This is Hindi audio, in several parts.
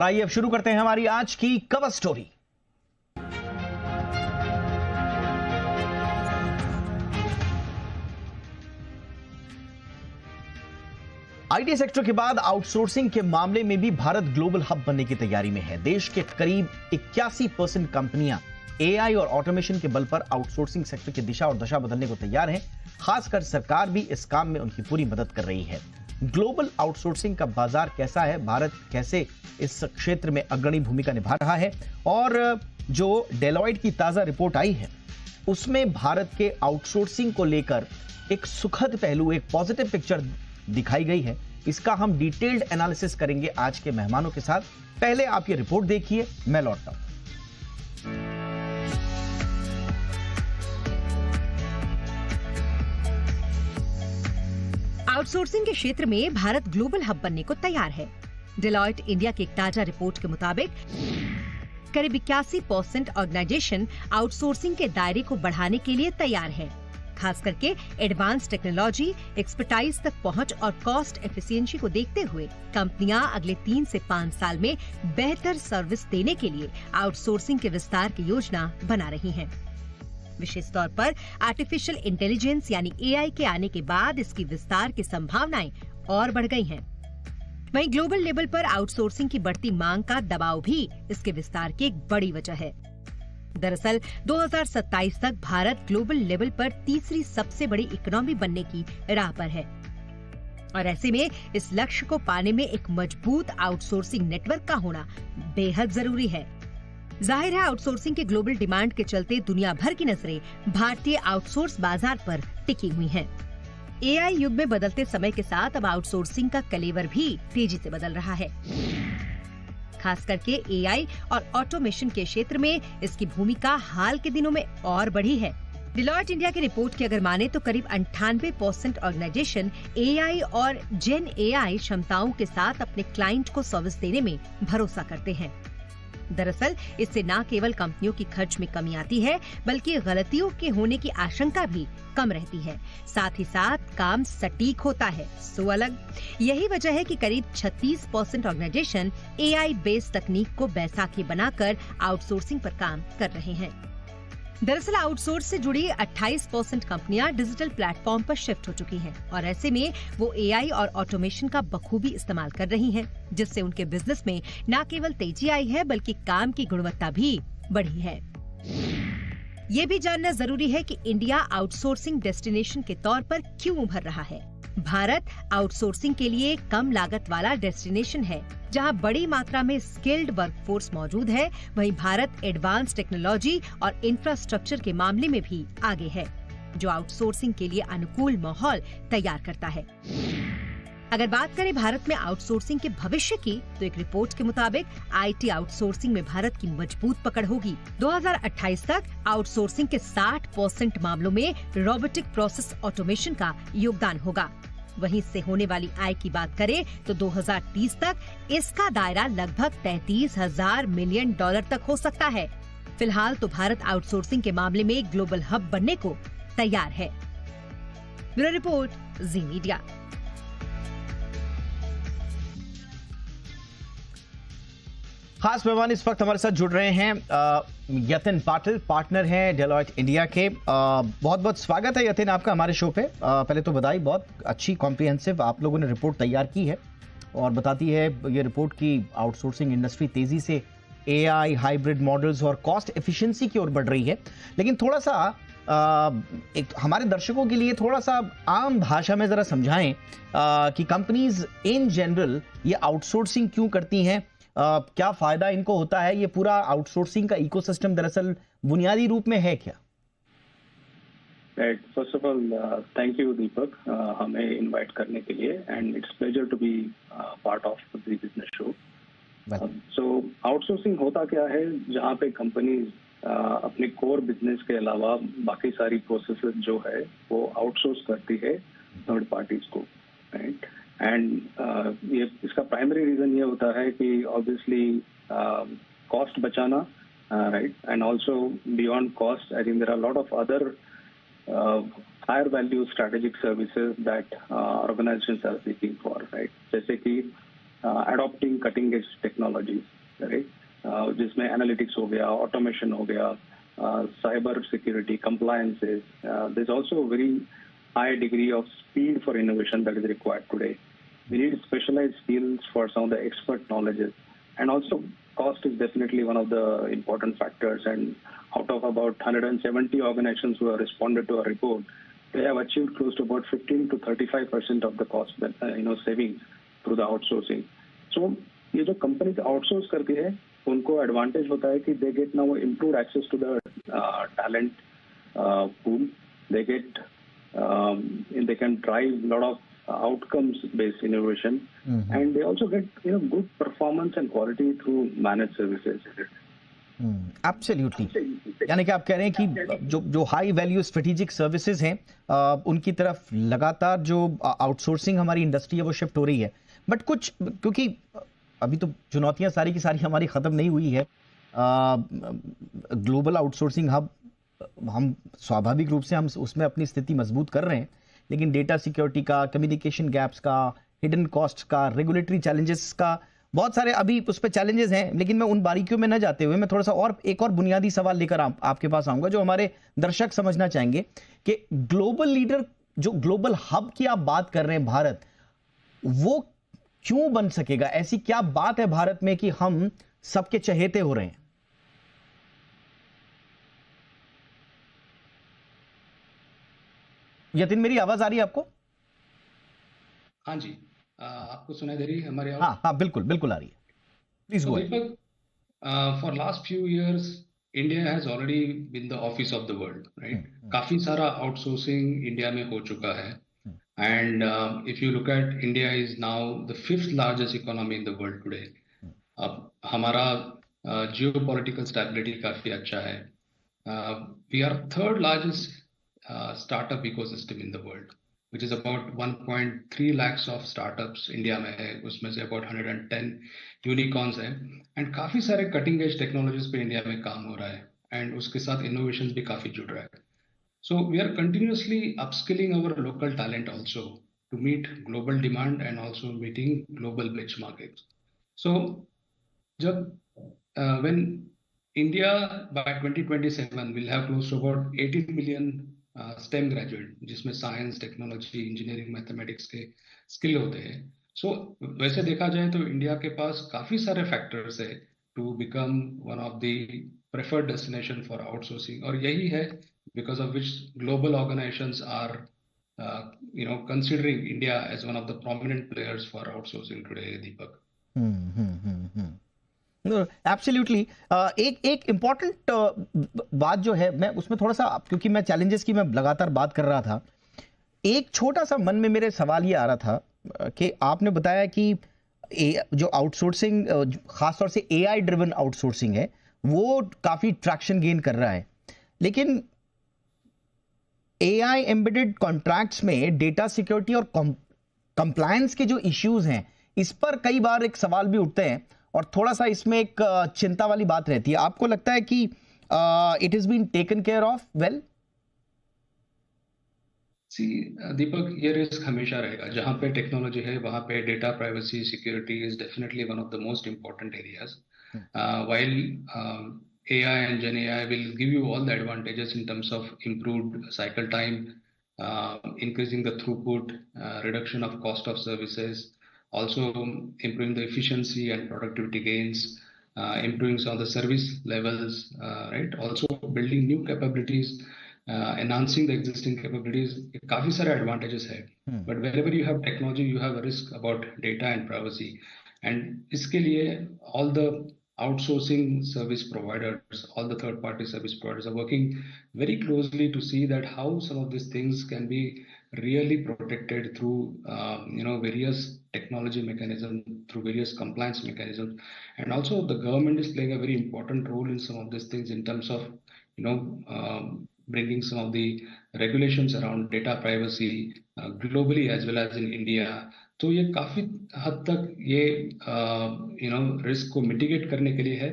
आइए अब शुरू करते हैं हमारी आज की कवर स्टोरी। आईटी सेक्टर के बाद आउटसोर्सिंग के मामले में भी भारत ग्लोबल हब बनने की तैयारी में है। देश के करीब 81% कंपनियां एआई और ऑटोमेशन के बल पर आउटसोर्सिंग सेक्टर की दिशा और दशा बदलने को तैयार हैं। खासकर सरकार भी इस काम में उनकी पूरी मदद कर रही है। ग्लोबल आउटसोर्सिंग का बाजार कैसा है, भारत कैसे इस क्षेत्र में अग्रणी भूमिका निभा रहा है, और जो डेलॉयट की ताजा रिपोर्ट आई है उसमें भारत के आउटसोर्सिंग को लेकर एक सुखद पहलू, एक पॉजिटिव पिक्चर दिखाई गई है। इसका हम डिटेल्ड एनालिसिस करेंगे आज के मेहमानों के साथ। पहले आप ये रिपोर्ट देखिए, मैं लौटता हूं। आउटसोर्सिंग के क्षेत्र में भारत ग्लोबल हब बनने को तैयार है। डेलॉयट इंडिया की एक ताजा रिपोर्ट के मुताबिक करीब 81% ऑर्गेनाइजेशन आउटसोर्सिंग के दायरे को बढ़ाने के लिए तैयार है। खास करके एडवांस टेक्नोलॉजी, एक्सपर्टाइज तक पहुंच और कॉस्ट एफिशिएंसी को देखते हुए कंपनियां अगले 3 से 5 साल में बेहतर सर्विस देने के लिए आउटसोर्सिंग के विस्तार की योजना बना रही हैं। विशेष तौर पर आर्टिफिशियल इंटेलिजेंस यानी एआई के आने के बाद इसकी विस्तार की संभावनाएं और बढ़ गई हैं। वहीं ग्लोबल लेवल पर आउटसोर्सिंग की बढ़ती मांग का दबाव भी इसके विस्तार की एक बड़ी वजह है। दरअसल 2027 तक भारत ग्लोबल लेवल पर तीसरी सबसे बड़ी इकोनॉमी बनने की राह पर है, और ऐसे में इस लक्ष्य को पाने में एक मजबूत आउटसोर्सिंग नेटवर्क का होना बेहद जरूरी है। जाहिर है, आउटसोर्सिंग के ग्लोबल डिमांड के चलते दुनिया भर की नजरें भारतीय आउटसोर्स बाजार पर टिकी हुई हैं। एआई युग में बदलते समय के साथ अब आउटसोर्सिंग का कलेवर भी तेजी से बदल रहा है। खास करके एआई और ऑटोमेशन के क्षेत्र में इसकी भूमिका हाल के दिनों में और बढ़ी है। डेलॉयट इंडिया की रिपोर्ट की अगर माने तो करीब 98% ऑर्गेनाइजेशन एआई और जेन एआई क्षमताओं के साथ अपने क्लाइंट को सर्विस देने में भरोसा करते हैं। दरअसल इससे न केवल कंपनियों की खर्च में कमी आती है, बल्कि गलतियों के होने की आशंका भी कम रहती है। साथ ही साथ काम सटीक होता है। सो अलग यही वजह है कि करीब 36% ऑर्गेनाइजेशन एआई बेस्ड तकनीक को बैसाखी बनाकर आउटसोर्सिंग पर काम कर रहे हैं। दरअसल आउटसोर्स से जुड़ी 28% कंपनियां डिजिटल प्लेटफॉर्म पर शिफ्ट हो चुकी हैं, और ऐसे में वो एआई और ऑटोमेशन का बखूबी इस्तेमाल कर रही हैं, जिससे उनके बिजनेस में न केवल तेजी आई है बल्कि काम की गुणवत्ता भी बढ़ी है। ये भी जानना जरूरी है कि इंडिया आउटसोर्सिंग डेस्टिनेशन के तौर पर क्यों उभर रहा है। भारत आउटसोर्सिंग के लिए कम लागत वाला डेस्टिनेशन है, जहां बड़ी मात्रा में स्किल्ड वर्कफोर्स मौजूद है। वहीं भारत एडवांस टेक्नोलॉजी और इंफ्रास्ट्रक्चर के मामले में भी आगे है, जो आउटसोर्सिंग के लिए अनुकूल माहौल तैयार करता है। अगर बात करें भारत में आउटसोर्सिंग के भविष्य की, तो एक रिपोर्ट के मुताबिक आईटी आउटसोर्सिंग में भारत की मजबूत पकड़ होगी। 2028 तक आउटसोर्सिंग के 60% मामलों में रोबोटिक प्रोसेस ऑटोमेशन का योगदान होगा। वहीं इससे होने वाली आय की बात करें तो 2030 तक इसका दायरा लगभग $33,000 मिलियन तक हो सकता है। फिलहाल तो भारत आउटसोर्सिंग के मामले में ग्लोबल हब बनने को तैयार है। ब्यूरो रिपोर्ट, जी मीडिया। खास मेहमान इस वक्त हमारे साथ जुड़ रहे हैं यतिन पाटिल, पार्टनर हैं डेलॉयट इंडिया के। बहुत बहुत स्वागत है यतिन आपका हमारे शो पे। पहले तो बधाई, बहुत अच्छी कॉम्प्रिहेंसिव आप लोगों ने रिपोर्ट तैयार की है, और बताती है ये रिपोर्ट की आउटसोर्सिंग इंडस्ट्री तेजी से एआई, हाइब्रिड मॉडल्स और कॉस्ट एफिशिएंसी की ओर बढ़ रही है। लेकिन थोड़ा सा एक हमारे दर्शकों के लिए थोड़ा सा आम भाषा में जरा समझाएं कि कंपनीज इन जनरल ये आउटसोर्सिंग क्यों करती हैं, क्या फायदा इनको होता है। ये पूरा आउटसोर्सिंग का इकोसिस्टम दरअसल बुनियादी रूप में है क्या? First of all thank you Deepak, हमें इनवाइट करने के लिए, and it's pleasure to be part of the business show. So outsourcing होता क्या है, जहाँ पे कंपनीज अपने कोर बिजनेस के अलावा बाकी सारी प्रोसेसेस जो है वो आउटसोर्स करती है थर्ड पार्टीज को, राइट। एंड ये इसका प्राइमरी रीजन ये होता है कि ऑब्वियसली कॉस्ट बचाना, right, and also beyond cost I think there are lot of other higher value strategic services that organizations are seeking for, right. जैसे कि adopting cutting edge technologies, right? जिसमें एनालिटिक्स हो गया, ऑटोमेशन हो गया, cyber security, compliances. There's also a very high degree of speed for innovation that is required today. We need specialized skills for some of the expert knowledges, and also cost is definitely one of the important factors. And out of about 170 organizations who have responded to a report, they have achieved close to about 15 to 35% of the cost, savings through the outsourcing. So ये जो कंपनी आउटसोर्स करती है उनको एडवांटेज होता है कि they get now improve access to the talent pool, they get they can drive a lot of outcomes based innovation, and they also get good performance and quality through managed services. Absolutely, यानी कि आप कह रहे हैं कि जो हाई वैल्यू स्ट्रेटेजिक सर्विसेज हैं उनकी तरफ लगातार जो आउटसोर्सिंग हमारी इंडस्ट्री है वो शिफ्ट हो रही है। बट कुछ, क्योंकि अभी तो चुनौतियां सारी की सारी हमारी खत्म नहीं हुई है, ग्लोबल आउटसोर्सिंग हब हम स्वाभाविक रूप से हम उसमें अपनी स्थिति मजबूत कर रहे हैं, लेकिन डेटा सिक्योरिटी का, कम्युनिकेशन गैप्स का, हिडन कॉस्ट का, रेगुलेटरी चैलेंजेस का, बहुत सारे अभी उस पर चैलेंजेस हैं। लेकिन मैं उन बारीकियों में न जाते हुए मैं थोड़ा सा एक और बुनियादी सवाल लेकर आपके पास आऊंगा जो हमारे दर्शक समझना चाहेंगे कि ग्लोबल लीडर, जो ग्लोबल हब की आप बात कर रहे हैं भारत, वो क्यों बन सकेगा? ऐसी क्या बात है भारत में कि हम सबके चहेते हो रहे हैं? यतिन, मेरी आवाज आ रही है आपको? हाँ जी, आपको सुनाई दे रही है हमारी आवाज? हाँ, बिल्कुल बिल्कुल आ रही है। Please go ahead. For last few years India has already been the office of the world, right? काफी सारा आउटसोर्सिंग इंडिया में हो चुका है, and if you look at, India is now the 5th largest economy in the world today. अब हमारा जियो पॉलिटिकल स्टेबिलिटी काफी अच्छा है। We are 3rd largest startup ecosystem in the world, which is about 1.3 lakhs of startups India में है, उसमें से about 110 यूनिकॉर्न्स हैं, एंड काफी सारे कटिंग एज टेक्नोलॉजीज पे इंडिया में काम हो रहा है, एंड उसके साथ इनोवेशन भी काफी जुड़ रहा है। So we are continuously upskilling our local talent also to meet global demand and also meeting global benchmark. So जब when India by 2027 will have close to about 18 million STEM graduate, जिसमें साइंस, टेक्नोलॉजी, इंजीनियरिंग, मैथमेटिक्स के स्किल होते हैं। सो वैसे देखा जाए तो इंडिया के पास काफी सारे फैक्टर्स है to become one of the preferred destination for outsourcing, और यही है because of which global organizations are considering India as one of the prominent players for outsourcing today, Deepak. Absolutely. एक इम्पॉर्टेंट बात जो है, मैं उसमें थोड़ा सा, क्योंकि मैं चैलेंजेस की मैं लगातार बात कर रहा था, एक छोटा सा मन में मेरे सवाल ये आ रहा था कि आपने बताया कि जो आउटसोर्सिंग, खासतौर से एआई ड्रिवन आउटसोर्सिंग है, वो काफी ट्रैक्शन गेन कर रहा है, लेकिन एआई एम्बेडेड कॉन्ट्रैक्ट्स में डेटा सिक्योरिटी और कंप्लायंस के जो इश्यूज हैं, इस पर कई बार एक सवाल भी उठते हैं और थोड़ा सा इसमें एक चिंता वाली बात रहती है। आपको लगता है कि it is been taken care of well? See Deepak, ये रिस्क हमेशा रहेगा। जहां पे टेक्नोलॉजी है वहां पे data privacy, security is definitely one of the most important areas. While AI and Gen AI will give you all the advantages in terms of improved cycle time, increasing the throughput, reduction of cost of services, also improving the efficiency and productivity gains, improving some of the service levels, right? Also building new capabilities, enhancing the existing capabilities. काफी सारे advantages है, but wherever you have technology, you have a risk about data and privacy, and इसके लिए all the outsourcing service providers, all the third-party service providers are working very closely to see that how some of these things can be really protected through, various technology mechanisms, through various compliance mechanisms, and also the government is playing a very important role in some of these things in terms of, bringing some of the regulations around data privacy globally as well as in India. तो ये काफी हद तक ये रिस्क को मिटिगेट करने के लिए है,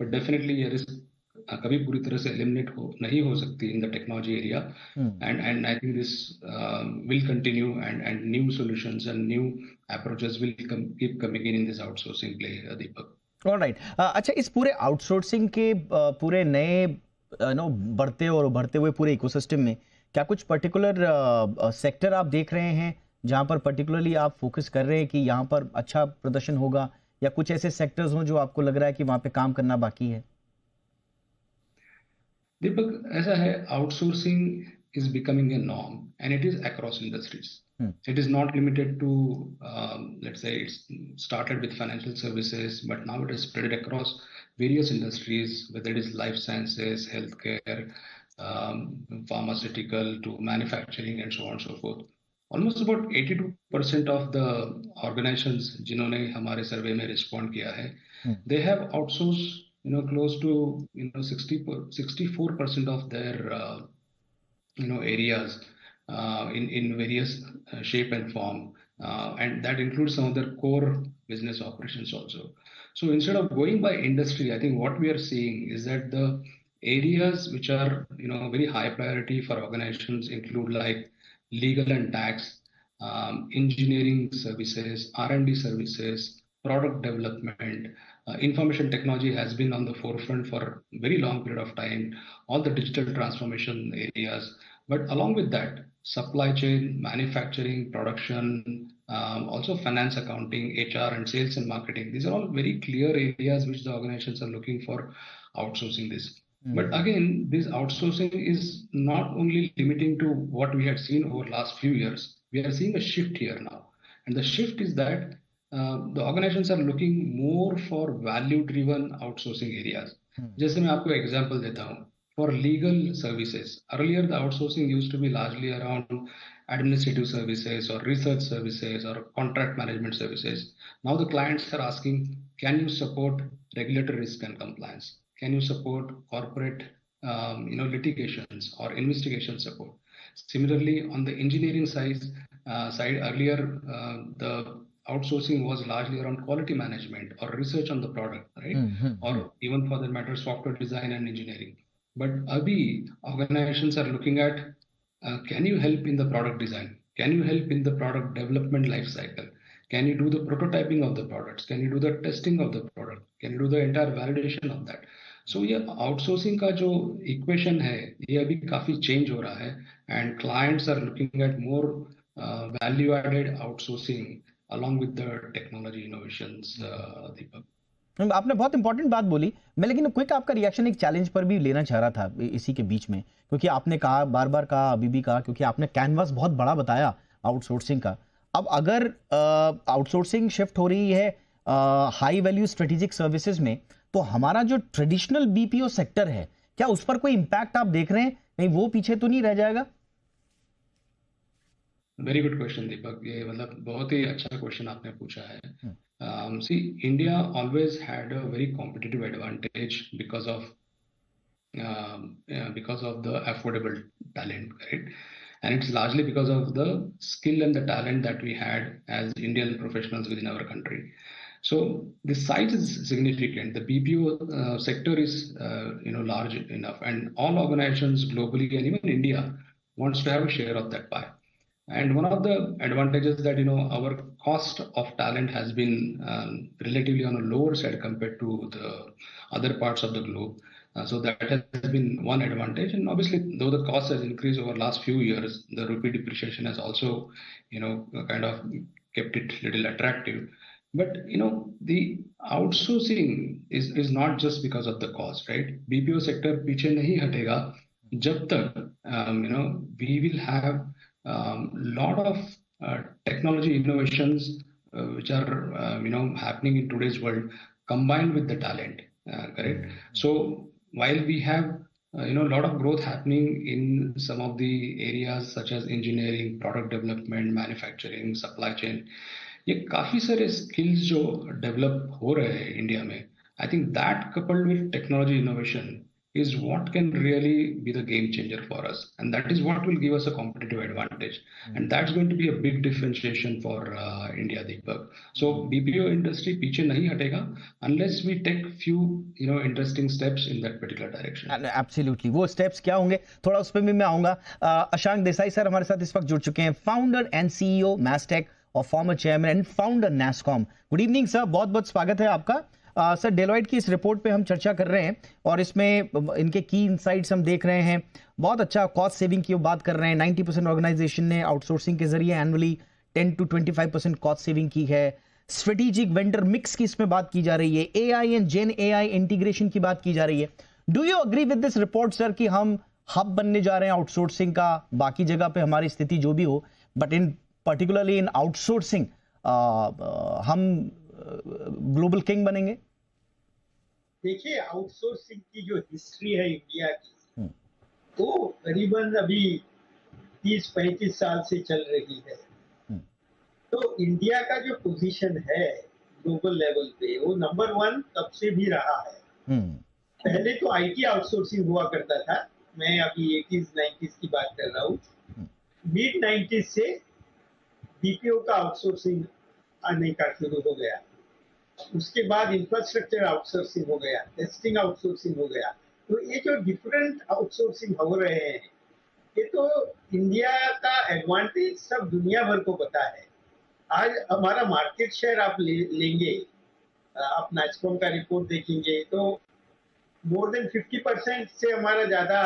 बट डेफिनेटली ये रिस्क कभी पूरी तरह से एलिमिनेट नहीं हो सकती in the technology area, and I think this will continue and new solutions and new approaches will keep coming in this outsourcing play, Deepak. Alright, अच्छा, इस पूरे आउटसोर्सिंग के पूरे नए बढ़ते और उभरते हुए पूरे इकोसिस्टम में क्या कुछ पर्टिकुलर सेक्टर आप देख रहे हैं जहां पर पर्टिकुलरली आप फोकस कर रहे हैं कि यहां पर अच्छा प्रदर्शन होगा, या कुछ ऐसे सेक्टर्स हों जो आपको लग रहा है कि वहां पे काम करना बाकी है? दीपक, ऐसा है, outsourcing is becoming a norm and it is across industries. It is not limited to, let's say, it's started with financial services, but now it is spread across various industries, whether it is life sciences, healthcare, pharmaceutical, to manufacturing, and so on and so forth. Almost about 82% of the organizations जिन्होंने हमारे सर्वे में रिस्पॉन्ड किया है, they have outsourced, close to 64% of their areas in various shape and form, and that includes some of their core business operations also. So instead of going by industry, I think what we are seeing is that the areas which are very high priority for organizations include like legal and tax, engineering services, R&D services, product development. Information technology has been on the forefront for a very long period of time, all the digital transformation areas. But along with that, supply chain, manufacturing, production, also finance, accounting, HR, and sales and marketing. These are all very clear areas which the organizations are looking for outsourcing this. But again, this outsourcing is not only limiting to what we had seen over the last few years. We are seeing a shift here now. And the shift is that the organizations are looking more for value-driven outsourcing areas. जैसे मैं आपको example देता हूँ. For legal services, earlier the outsourcing used to be largely around administrative services or research services or contract management services. Now the clients are asking, can you support regulatory risk and compliance? Can you support corporate litigations or investigation support? Similarly, on the engineering side, earlier the outsourcing was largely around quality management or research on the product, right? Or even for that matter, software design and engineering. But abhi organizations are looking at, can you help in the product design? Can you help in the product development life cycle? Can you do the prototyping of the products? Can you do the testing of the product? Can you do the entire validation of that? So ये outsourcing का जो equation है, ये अभी काफी change हो रहा है, and clients are looking at more value-added outsourcing along with the technology innovations, Deepak. आपने बहुत इंपॉर्टेंट बात बोली, मैं लेकिन क्विक आपका रिएक्शन एक चैलेंज पर भी लेना चाह रहा था इसी के बीच में, क्योंकि आपने कहा, बार बार कहा, अभी भी कहा, क्योंकि आपने कैनवास बहुत बड़ा बताया आउटसोर्सिंग का. अब अगर आउटसोर्सिंग शिफ्ट हो रही है हाई वैल्यू स्ट्रेटेजिक सर्विसेज में, तो हमारा जो ट्रेडिशनल बीपीओ सेक्टर है, क्या उस पर कोई इंपैक्ट आप देख रहे हैं? नहीं, वो पीछे तो नहीं रह जाएगा? वेरी गुड क्वेश्चन दीपक, ये मतलब बहुत ही अच्छा क्वेश्चन आपने पूछा है. See, India always had a very competitive advantage because of the affordable talent, right? And it's largely because of the skill and the talent that we had as Indian professionals within our country. So the size is significant. The BPO sector is large enough, and all organizations globally and even India wants to have a share of that pie. And one of the advantages that our cost of talent has been relatively on a lower side compared to the other parts of the globe. So that has been one advantage. And obviously, though the cost has increased over the last few years, the rupee depreciation has also, kind of kept it a little attractive. But the outsourcing is not just because of the cost, right? BPO sector पीछे नहीं हटेगा जब तक we will have lot of technology innovations which are happening in today's world combined with the talent, correct? So while we have lot of growth happening in some of the areas such as engineering, product development, manufacturing, supply chain, ये काफी सारे skills जो develop हो रहे हैं इंडिया में, I think that coupled with technology innovation is what can really be the game changer for us, and that is what will give us a competitive advantage, and that's going to be a big differentiation for India, Deepak. So BPO industry पीछे नहीं हटेगा unless we take few interesting steps in that particular direction. Absolutely. वो steps क्या होंगे थोड़ा उस पर भी मैं आऊंगा। अशांक देसाई सर हमारे साथ इस वक्त जुड़ चुके हैं, फाउंडर एंड CEO मैस्टेक और former chairman and founder NASSCOM। Good evening sir, बहुत बहुत स्वागत है आपका। सर डेलॉयट की इस रिपोर्ट पे हम चर्चा कर रहे हैं और इसमें इनके की इनसाइट्स हम देख रहे हैं। बहुत अच्छा कॉस्ट सेविंग की बात कर रहे हैं। 90% ऑर्गेनाइजेशन ने आउटसोर्सिंग के जरिए एनुअली 10 to 25% कॉस्ट सेविंग की है। स्ट्रेटेजिक वेंडर मिक्स की इसमें बात की जा रही है। AI and gen AI integration की बात की जा रही है। Do you agree with this report sir कि हम हब बनने जा रहे हैं आउटसोर्सिंग का? बाकी जगह पे हमारी स्थिति जो भी हो, but in particularly in outsourcing हम ग्लोबल किंग बनेंगे? देखिए, आउटसोर्सिंग की जो हिस्ट्री है इंडिया की, वो करीबन अभी 30-35 साल से चल रही है। तो इंडिया का जो पोजीशन है ग्लोबल लेवल पे, वो नंबर 1 तब से भी रहा है। पहले तो IT आउटसोर्सिंग हुआ करता था, मैं अभी 80s 90s की बात कर रहा हूँ। मिड 90s से BPO का आउटसोर्सिंग आने का शुरू हो गया। उसके बाद इंफ्रास्ट्रक्चर आउटसोर्सिंग हो गया, टेस्टिंग आउटसोर्सिंग हो गया। तो ये जो डिफरेंट आउटसोर्सिंग हो रहे हैं, ये तो इंडिया का एडवांटेज सब दुनिया भर को पता है। आज हमारा मार्केट शेयर आप लेंगे, आप NASSCOM का रिपोर्ट देखेंगे तो मोर देन 50% से हमारा ज्यादा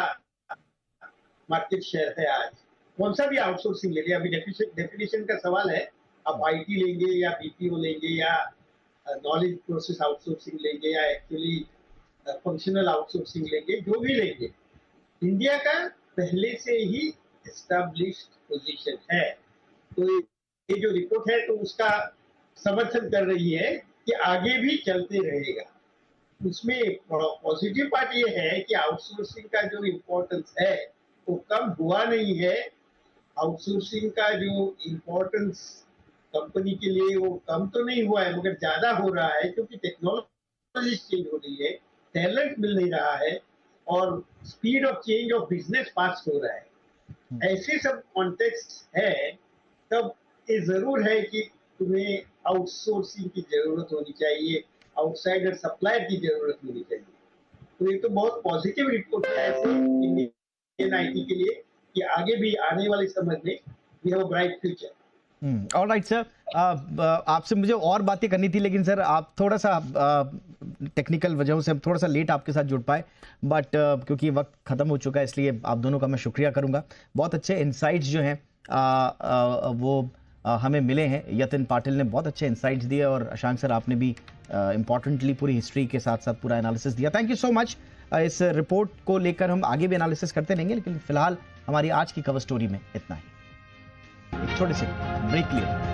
मार्केट शेयर है आज। कौन सा भी आउटसोर्सिंग ले लिया, अभी डेफिनेशन का सवाल है, आप IT लेंगे या BPO लेंगे या नॉलेज प्रोसेस आउटसोर्सिंग लेंगे या एक्चुअली फंक्शनल आउटसोर्सिंग लेंगे, जो भी लेंगे, इंडिया का पहले से ही एस्टैब्लिश्ड पोजीशन है। तो ये जो रिपोर्ट है तो उसका समर्थन कर रही है कि आगे भी चलते रहेगा। उसमें पॉजिटिव पार्ट ये है कि आउटसोर्सिंग का जो इम्पोर्टेंस है वो कम हुआ नहीं है। आउटसोर्सिंग का जो इम्पोर्टेंस कंपनी के लिए वो कम तो नहीं हुआ है, मगर ज्यादा हो रहा है, क्योंकि टेक्नोलॉजी चेंज हो रही है, टैलेंट मिल नहीं रहा है और speed of change of business fast हो रहा है। ऐसे सब कॉन्टेक्स्ट है, तब ये जरूर है कि तुम्हें आउटसोर्सिंग की जरूरत होनी चाहिए, आउटसाइडर सप्लायर की जरूरत होनी चाहिए। तो ये तो बहुत पॉजिटिव रिपोर्ट है इंडियन IT के लिए कि आगे भी आने वाले समय में we have a bright future. Alright sir, आपसे मुझे और बातें करनी थी, लेकिन सर आप थोड़ा सा टेक्निकल वजहों से थोड़ा सा लेट आपके साथ जुड़ पाए, बट क्योंकि वक्त खत्म हो चुका है, इसलिए आप दोनों का मैं शुक्रिया करूंगा। बहुत अच्छे इनसाइट्स जो हैं वो हमें मिले हैं। यतिन पाटिल ने बहुत अच्छे इनसाइट्स दिए और अशांक सर आपने भी इंपॉर्टेंटली पूरी हिस्ट्री के साथ साथ पूरा एनालिसिस दिया। Thank you so much. इस रिपोर्ट को लेकर हम आगे भी एनालिसिस करते रहेंगे, लेकिन फिलहाल हमारी आज की कवर स्टोरी में इतना ही। एक छोटे से ब्रेक लिए